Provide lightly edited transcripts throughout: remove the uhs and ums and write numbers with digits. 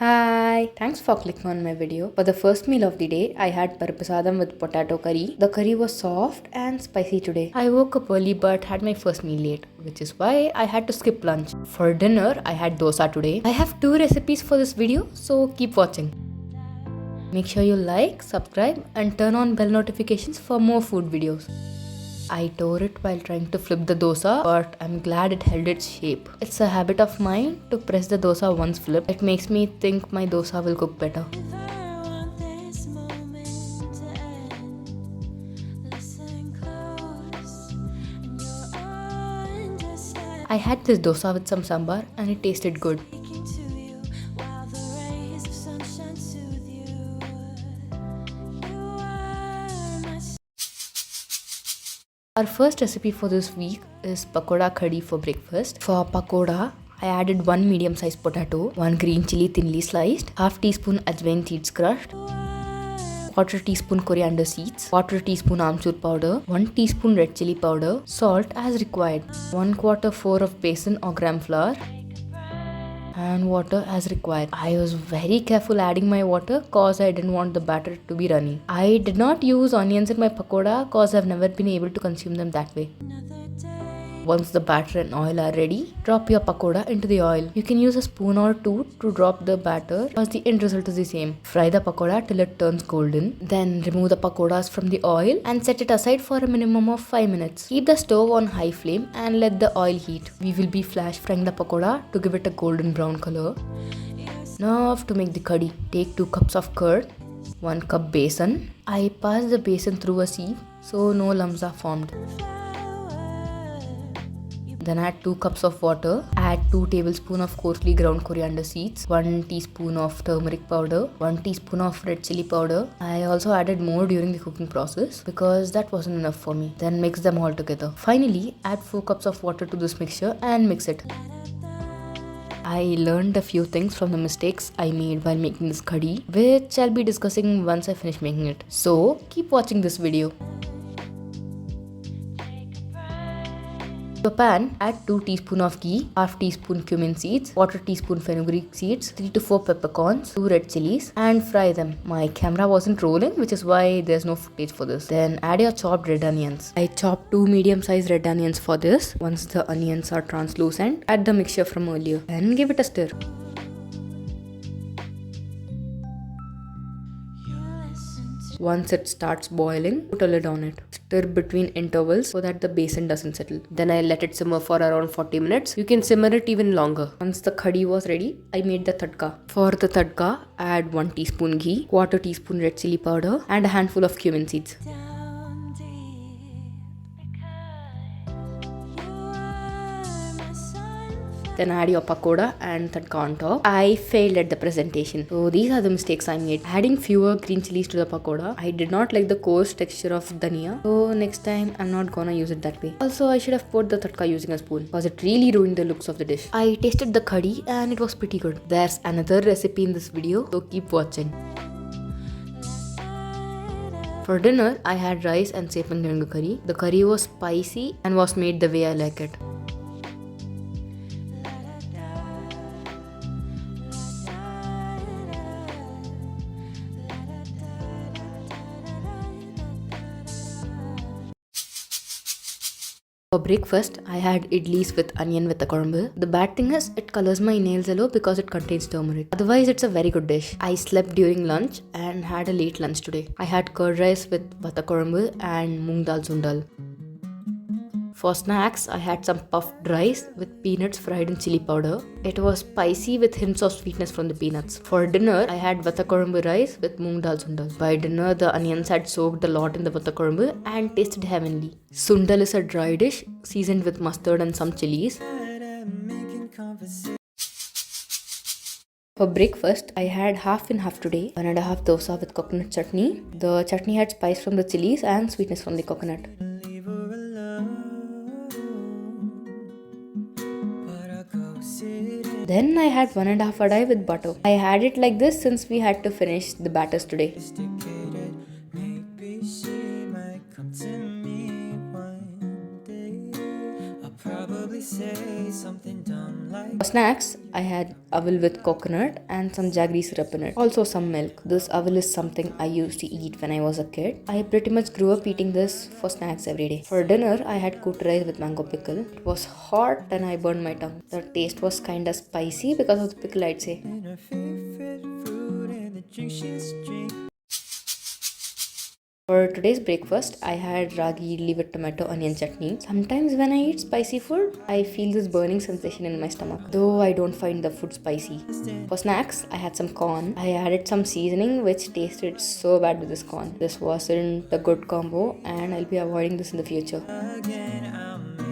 Hi, thanks for clicking on my video. For the first meal of the day, I had paraprasadam with potato curry. The curry was soft and spicy today. I woke up early but had my first meal late, which is why I had to skip lunch. For dinner, I had dosa today. I have 2 recipes for this video, so keep watching. Make sure you like, subscribe and turn on bell notifications for more food videos. I tore it while trying to flip the dosa, but I'm glad it held its shape. It's a habit of mine to press the dosa once flipped. It makes me think my dosa will cook better. I had this dosa with some sambar and it tasted good. Our first recipe for this week is pakoda khadi for breakfast. For pakoda, I added 1 medium-sized potato, 1 green chili thinly sliced, half teaspoon ajwain seeds crushed, quarter teaspoon coriander seeds, quarter teaspoon amchur powder, 1 teaspoon red chili powder, salt as required, 1/4 of besan or gram flour, and water as required. I was very careful adding my water cause I didn't want the batter to be runny. I did not use onions in my pakoda cause I've never been able to consume them that way. Once the batter and oil are ready, drop your pakoda into the oil. You can use a spoon or two to drop the batter because the end result is the same. Fry the pakoda till it turns golden. Then remove the pakodas from the oil and set it aside for a minimum of 5 minutes. Keep the stove on high flame and let the oil heat. We will be flash frying the pakoda to give it a golden brown color. Now to make the curry, take 2 cups of curd, 1 cup besan. I pass the besan through a sieve so no lumps are formed. Then add 2 cups of water, add 2 tablespoons of coarsely ground coriander seeds, 1 teaspoon of turmeric powder, 1 teaspoon of red chili powder. I also added more during the cooking process because that wasn't enough for me. Then mix them all together. Finally, add 4 cups of water to this mixture and mix it. I learned a few things from the mistakes I made while making this curry, which I'll be discussing once I finish making it. So keep watching this video. To a pan, add 2 teaspoons of ghee, half teaspoon cumin seeds, quarter teaspoon fenugreek seeds, 3 to 4 peppercorns, 2 red chilies and fry them. My camera wasn't rolling, which is why there's no footage for this. Then add your chopped red onions. I chopped 2 medium-sized red onions for this. Once the onions are translucent, add the mixture from earlier and give it a stir. Once it starts boiling, put a lid on it. Stir between intervals so that the besan doesn't settle. Then I let it simmer for around 40 minutes. You can simmer it even longer. Once the curry was ready, I made the tadka. For the tadka, add 1 teaspoon ghee, quarter teaspoon red chili powder and a handful of cumin seeds. Then add your pakoda and tadka on top. I failed at the presentation. So these are the mistakes I made. Adding fewer green chilies to the pakoda. I did not like the coarse texture of dhania. So next time I'm not gonna use it that way. Also I should have poured the tadka using a spoon because it really ruined the looks of the dish. I tasted the curry and it was pretty good. There's another recipe in this video, so keep watching. For dinner, I had rice and sepangangu curry. The curry was spicy and was made the way I like it. For breakfast, I had idlis with onion with vatakorambu. The bad thing is, it colors my nails yellow because it contains turmeric. Otherwise, it's a very good dish. I slept during lunch and had a late lunch today. I had curd rice with vatakorambu and moong dal sundal. For snacks, I had some puffed rice with peanuts fried in chili powder. It was spicy with hints of sweetness from the peanuts. For dinner, I had vatakorambu rice with moong dal sundal. By dinner, the onions had soaked a lot in the vatakorambu and tasted heavenly. Sundal is a dry dish seasoned with mustard and some chilies. For breakfast, I had half and half today. 1.5 dosa with coconut chutney. The chutney had spice from the chilies and sweetness from the coconut. Then I had 1.5 adai with butter. I had it like this since we had to finish the batters today. Maybe she might come to me one day. I'll probably say something dumb like. For snacks, I had aval with coconut and some jaggery syrup in it. Also some milk. This aval is something I used to eat when I was a kid. I pretty much grew up eating this for snacks every day. For dinner, I had cooked rice with mango pickle. It was hot and I burned my tongue. The taste was kinda spicy because of the pickle, I'd say. And her favorite fruit and the drink she's drink. For today's breakfast, I had ragi idli with tomato onion chutney. Sometimes when I eat spicy food, I feel this burning sensation in my stomach, though I don't find the food spicy. For snacks, I had some corn. I added some seasoning which tasted so bad with this corn. This wasn't a good combo and I'll be avoiding this in the future.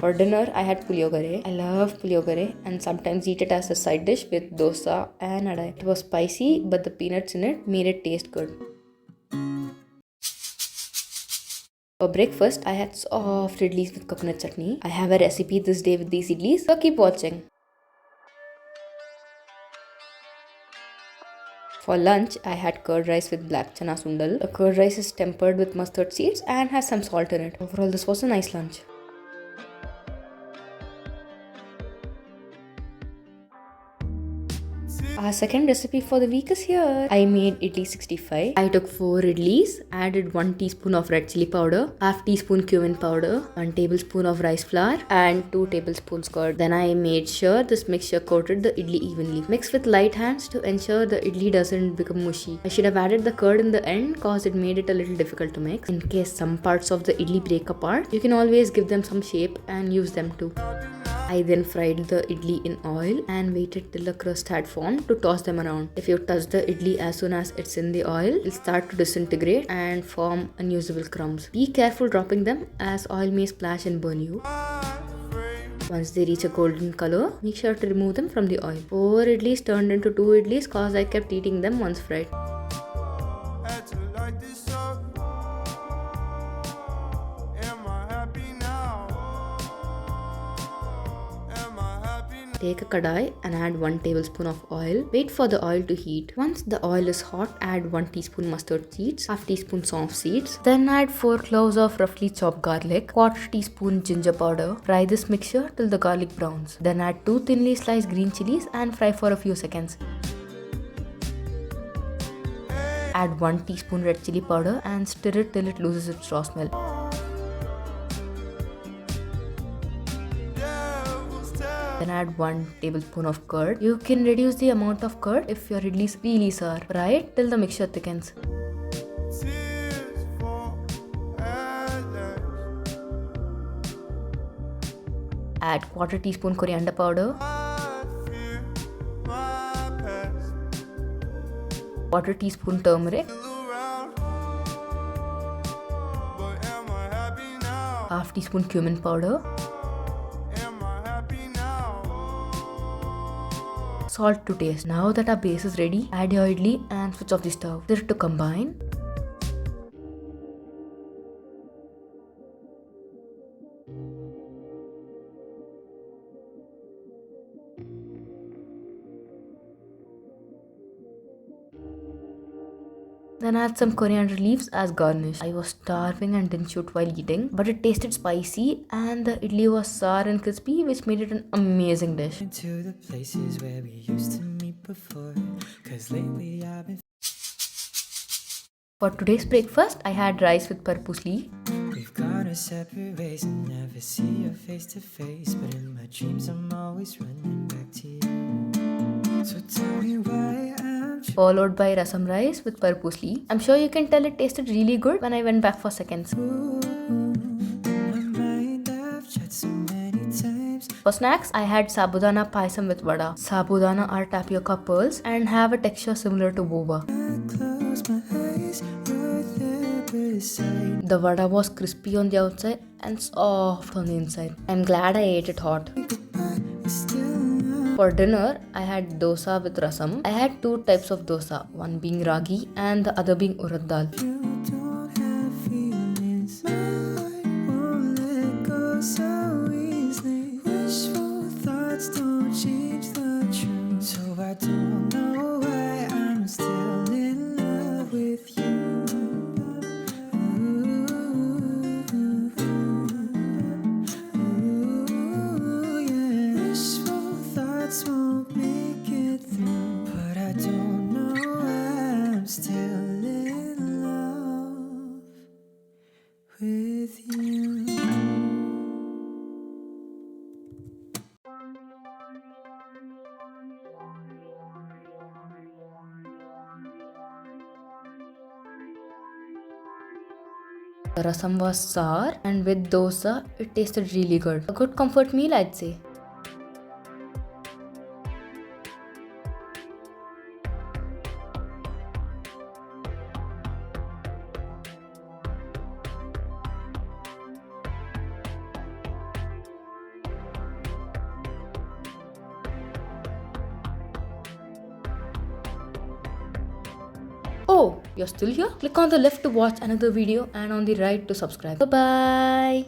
For dinner, I had puliogare. I love puliogare and sometimes eat it as a side dish with dosa and adai. It was spicy, but the peanuts in it made it taste good. For breakfast, I had soft idlis with coconut chutney. I have a recipe this day with these idlis, so keep watching. For lunch, I had curd rice with black chana sundal. The curd rice is tempered with mustard seeds and has some salt in it. Overall, this was a nice lunch. Our second recipe for the week is here. I made idli 65. I took 4 idlis, added 1 teaspoon of red chili powder, half teaspoon cumin powder, 1 tablespoon of rice flour and 2 tablespoons curd. Then I made sure this mixture coated the idli evenly. Mix with light hands to ensure the idli doesn't become mushy. I should have added the curd in the end cause it made it a little difficult to mix. In case some parts of the idli break apart, you can always give them some shape and use them too. I then fried the idli in oil and waited till the crust had formed to toss them around. If you touch the idli as soon as it's in the oil, it'll start to disintegrate and form unusable crumbs. Be careful dropping them as oil may splash and burn you. Once they reach a golden color, make sure to remove them from the oil. 4 idlis turned into 2 idlis cause I kept eating them once fried. Take a kadai and add 1 tablespoon of oil. Wait for the oil to heat. Once the oil is hot, add 1 teaspoon mustard seeds, half teaspoon soft seeds. Then add 4 cloves of roughly chopped garlic, quarter teaspoon ginger powder. Fry this mixture till the garlic browns. Then add 2 thinly sliced green chilies and fry for a few seconds. Add 1 teaspoon red chili powder and stir it till it loses its raw smell. Then add 1 tablespoon of curd. You can reduce the amount of curd if your idli is really sour. Fry it till the mixture thickens. Add quarter teaspoon coriander powder, quarter teaspoon turmeric, half teaspoon cumin powder, salt to taste. Now that our base is ready, add your idli and switch off the stove. Stir to combine. Then add some coriander leaves as garnish. I was starving and didn't shoot while eating, but it tasted spicy and the idli was sour and crispy, which made it an amazing dish. To the places where we used to meet before, 'cause lately I've been. For today's breakfast, I had rice with parpusli. We've gone our separate ways and never see you face to face, but in my dreams I'm always running back to you. So tell me why I'm Followed by rasam rice with parpusli. I'm sure you can tell it tasted really good when I went back for seconds. For snacks, I had sabudana paisam with vada. Sabudana are tapioca pearls and have a texture similar to boba. The vada was crispy on the outside and soft on the inside. I'm glad I ate it hot. For dinner, I had dosa with rasam. I had 2 types of dosa, one being ragi and the other being urad dal. The rasam was sour and with dosa, it tasted really good. A good comfort meal, I'd say. Oh, you're still here? Click on the left to watch another video and on the right to subscribe. Bye bye.